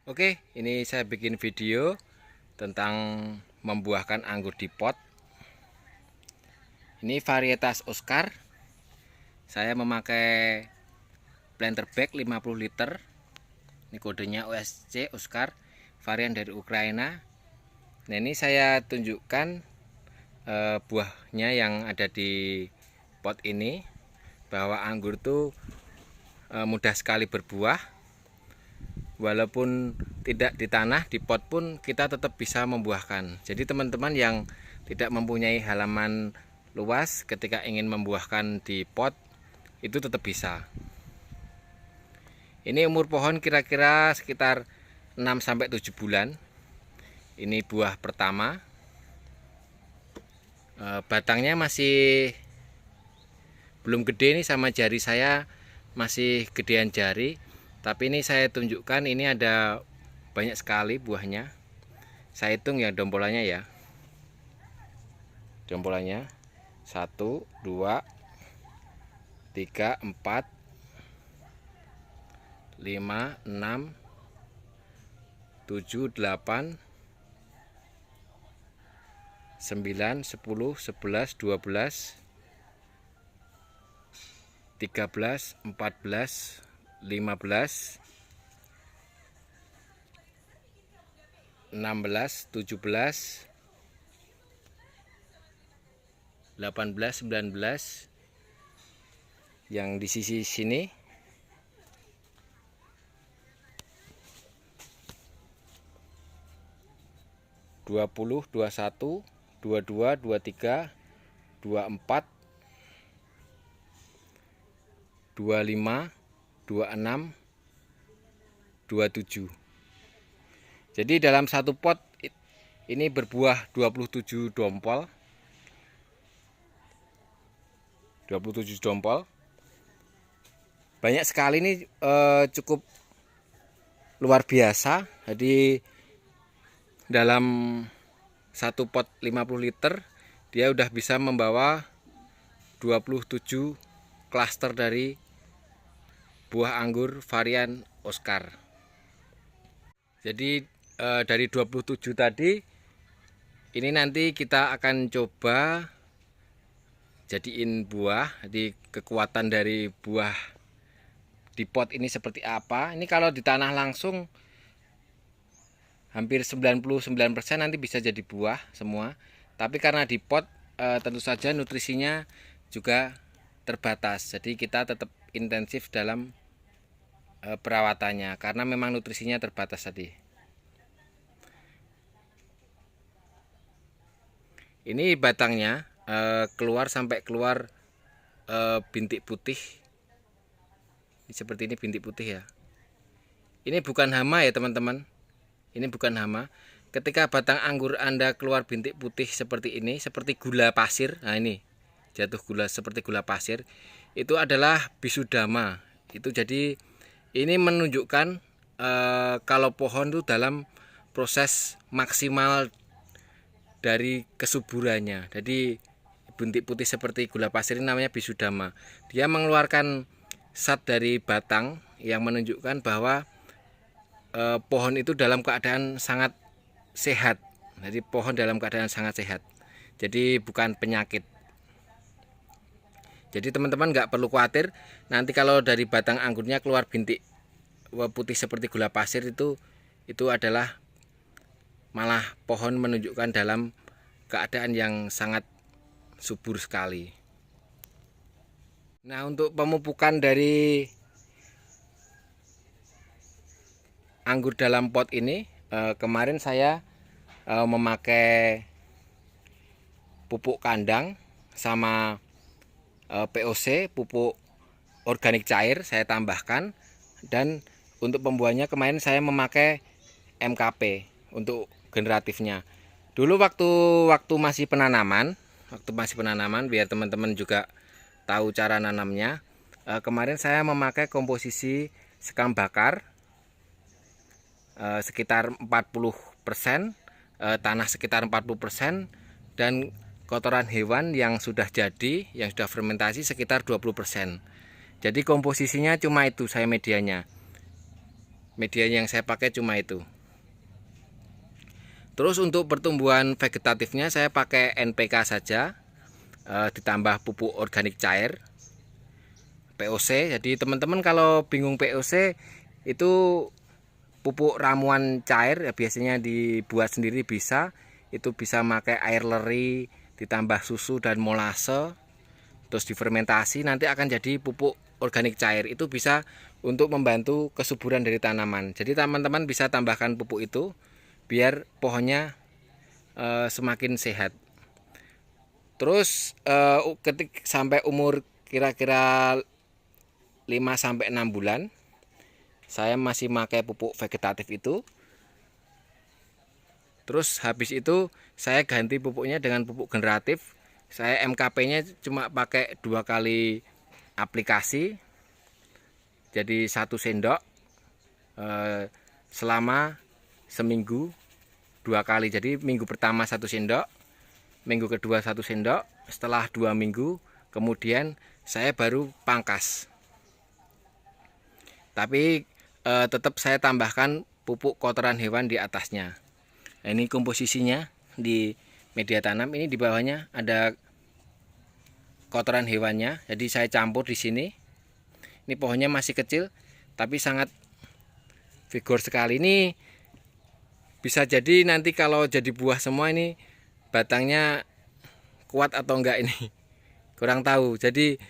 Oke, ini saya bikin video tentang membuahkan anggur di pot. Ini varietas Oscar. Saya memakai planter bag 50 liter. Ini kodenya OSC Oscar, varian dari Ukraina. Nah, ini saya tunjukkan buahnya yang ada di pot ini, bahwa anggur itu mudah sekali berbuah. Walaupun tidak di tanah, di pot pun kita tetap bisa membuahkan. Jadi teman-teman yang tidak mempunyai halaman luas, ketika ingin membuahkan di pot itu tetap bisa. Ini umur pohon kira-kira sekitar 6-7 bulan. Ini buah pertama. Batangnya masih belum gede nih, sama jari saya masih gedean jari. Tapi ini saya tunjukkan, ini ada banyak sekali buahnya. Saya hitung ya dompolannya ya. Dompolannya 1, 2, 3, 4, 5, 6, 7, 8, 9, 10, 11, 12, 13, 14, 15, 16, 17, 18, 19. Yang di sisi sini 20, 21, 22, 23, 24, 25, 26, 27. Jadi dalam satu pot ini berbuah 27 dompol. 27 dompol. Banyak sekali, ini cukup luar biasa. Jadi dalam satu pot 50 liter dia udah bisa membawa 27 klaster dari buah anggur varian Oscar. Jadi dari 27 tadi ini nanti kita akan coba jadiin buah. Jadi kekuatan dari buah di pot ini seperti apa. Ini kalau di tanah langsung hampir 99% nanti bisa jadi buah semua. Tapi karena di pot tentu saja nutrisinya juga terbatas. Jadi kita tetap intensif dalam perawatannya karena memang nutrisinya terbatas tadi. Ini batangnya keluar sampai keluar bintik putih. Ini seperti ini bintik putih ya. Ini bukan hama ya teman-teman. Ini bukan hama. Ketika batang anggur Anda keluar bintik putih seperti ini, seperti gula pasir. Nah ini jatuh gula seperti gula pasir. Itu adalah Bisudama. Itu jadi ini menunjukkan kalau pohon itu dalam proses maksimal dari kesuburannya. Jadi bintik putih seperti gula pasir ini namanya Bisudama. Dia mengeluarkan zat dari batang yang menunjukkan bahwa pohon itu dalam keadaan sangat sehat. Jadi pohon dalam keadaan sangat sehat. Jadi bukan penyakit. Jadi teman-teman nggak perlu khawatir nanti kalau dari batang anggurnya keluar bintik putih seperti gula pasir, itu adalah malah pohon menunjukkan dalam keadaan yang sangat subur sekali. Nah, untuk pemupukan dari anggur dalam pot ini, kemarin saya memakai pupuk kandang sama POC, pupuk organik cair saya tambahkan. Dan untuk pembuahannya kemarin saya memakai MKP untuk generatifnya. Dulu waktu masih penanaman, biar teman-teman juga tahu cara nanamnya. Kemarin saya memakai komposisi sekam bakar sekitar 40%, tanah sekitar 40%, dan kotoran hewan yang sudah jadi, yang sudah fermentasi sekitar 20%. Jadi komposisinya cuma itu saya medianya. Media yang saya pakai cuma itu. Terus untuk pertumbuhan vegetatifnya saya pakai NPK saja, ditambah pupuk organik cair POC. Jadi teman-teman kalau bingung POC itu pupuk ramuan cair ya, biasanya dibuat sendiri bisa. Itu bisa pakai air leri ditambah susu dan molase, terus difermentasi nanti akan jadi pupuk organik cair. Itu bisa untuk membantu kesuburan dari tanaman. Jadi teman-teman bisa tambahkan pupuk itu biar pohonnya semakin sehat. Terus ketika sampai umur kira-kira 5-6 bulan saya masih pakai pupuk vegetatif itu. Terus habis itu saya ganti pupuknya dengan pupuk generatif. Saya MKP-nya cuma pakai 2 kali aplikasi, jadi 1 sendok selama seminggu 2 kali. Jadi minggu pertama 1 sendok, minggu kedua 1 sendok. Setelah 2 minggu kemudian saya baru pangkas. Tapi tetap saya tambahkan pupuk kotoran hewan di atasnya. Nah, ini komposisinya di media tanam. Ini di bawahnya ada kotoran hewannya. Jadi saya campur di sini. Ini pohonnya masih kecil tapi sangat vigor sekali. Ini bisa jadi nanti kalau jadi buah semua ini batangnya kuat atau enggak ini kurang tahu. Jadi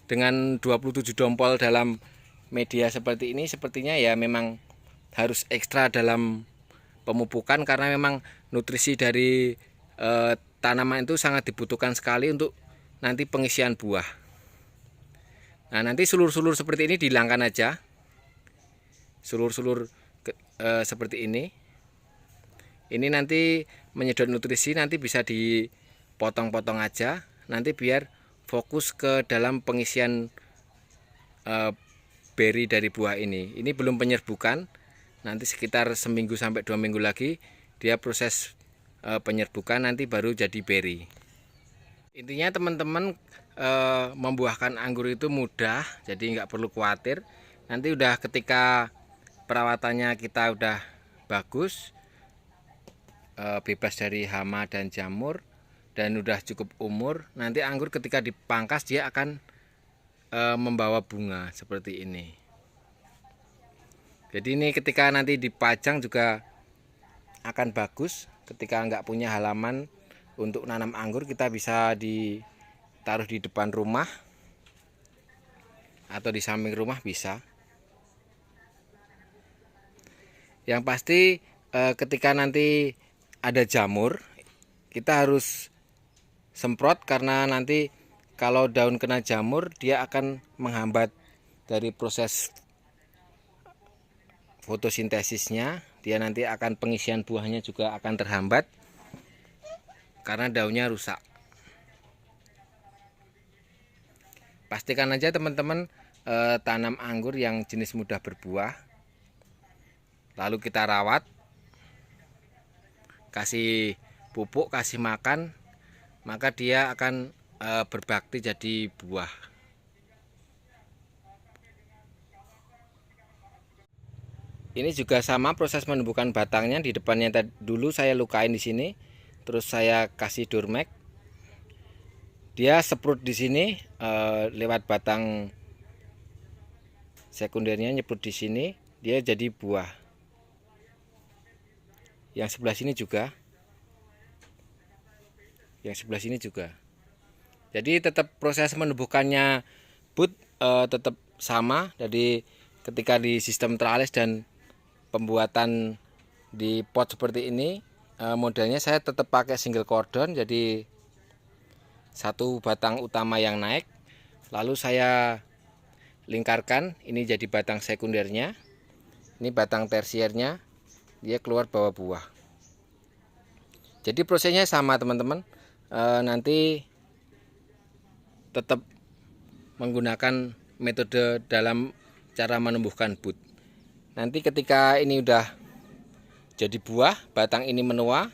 dengan 27 dompol dalam media seperti ini sepertinya ya memang harus ekstra dalam pemupukan, karena memang nutrisi dari tanaman itu sangat dibutuhkan sekali untuk nanti pengisian buah. Nah, nanti sulur-sulur seperti ini dihilangkan aja. Sulur-sulur seperti ini. Ini nanti menyedot nutrisi, nanti bisa dipotong-potong aja. Nanti biar fokus ke dalam pengisian beri dari buah ini. Ini belum penyerbukan. Nanti sekitar seminggu sampai 2 minggu lagi dia proses penyerbukan, nanti baru jadi beri. Intinya teman-teman membuahkan anggur itu mudah, jadi nggak perlu khawatir. Nanti udah ketika perawatannya kita udah bagus, bebas dari hama dan jamur, dan udah cukup umur, nanti anggur ketika dipangkas dia akan membawa bunga seperti ini. Jadi ini ketika nanti dipajang juga akan bagus. Ketika nggak punya halaman untuk nanam anggur, kita bisa ditaruh di depan rumah atau di samping rumah bisa. Yang pasti ketika nanti ada jamur, kita harus semprot, karena nanti kalau daun kena jamur dia akan menghambat dari proses fotosintesisnya. Dia nanti akan pengisian buahnya juga akan terhambat karena daunnya rusak. Pastikan aja teman-teman tanam anggur yang jenis mudah berbuah, lalu kita rawat, kasih pupuk, kasih makan, maka dia akan berbakti jadi buah. Ini juga sama proses menumbuhkan batangnya. Di depannya dulu saya lukain di sini, terus saya kasih Durmax. Dia seprut di sini lewat batang sekundernya, nyeprut di sini, dia jadi buah. Yang sebelah sini juga, yang sebelah sini juga. Jadi tetap proses menumbuhkannya tetap sama. Jadi ketika di sistem teralis dan pembuatan di pot seperti ini, modelnya saya tetap pakai single cordon. Jadi 1 batang utama yang naik, lalu saya lingkarkan, ini jadi batang sekundernya, ini batang tersiernya, dia keluar bawa buah. Jadi prosesnya sama teman-teman, nanti tetap menggunakan metode dalam cara menumbuhkan bud. Nanti ketika ini udah jadi buah, batang ini menua,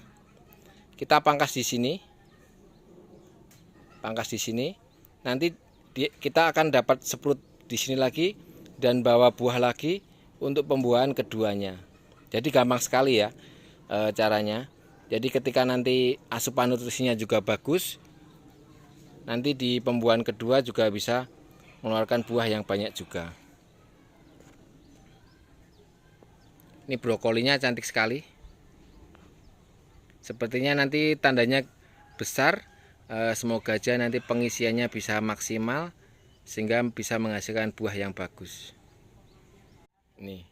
kita pangkas di sini. Pangkas di sini. Nanti kita akan dapat seprut di sini lagi dan bawa buah lagi untuk pembuahan keduanya. Jadi gampang sekali ya caranya. Jadi ketika nanti asupan nutrisinya juga bagus, nanti di pembuahan kedua juga bisa mengeluarkan buah yang banyak juga. Ini brokolinya cantik sekali. Sepertinya nanti tandanya besar. Semoga aja nanti pengisiannya bisa maksimal sehingga bisa menghasilkan buah yang bagus. Nih,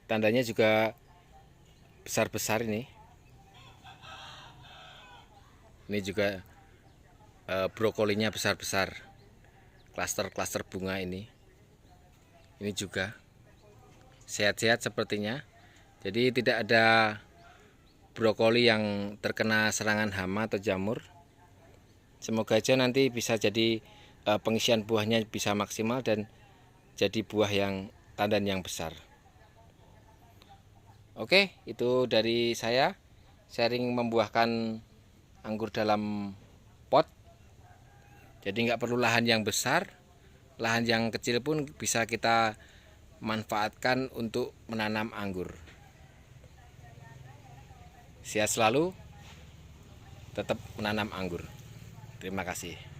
tandanya juga besar-besar ini. Ini juga brokolinya besar-besar. Klaster-klaster bunga ini. Ini juga sehat-sehat sepertinya. Jadi tidak ada brokoli yang terkena serangan hama atau jamur. Semoga aja nanti bisa jadi pengisian buahnya bisa maksimal dan jadi buah yang tandan yang besar. Oke, itu dari saya sharing membuahkan anggur dalam pot. Jadi nggak perlu lahan yang besar, lahan yang kecil pun bisa kita manfaatkan untuk menanam anggur. Sehat selalu, tetap menanam anggur. Terima kasih.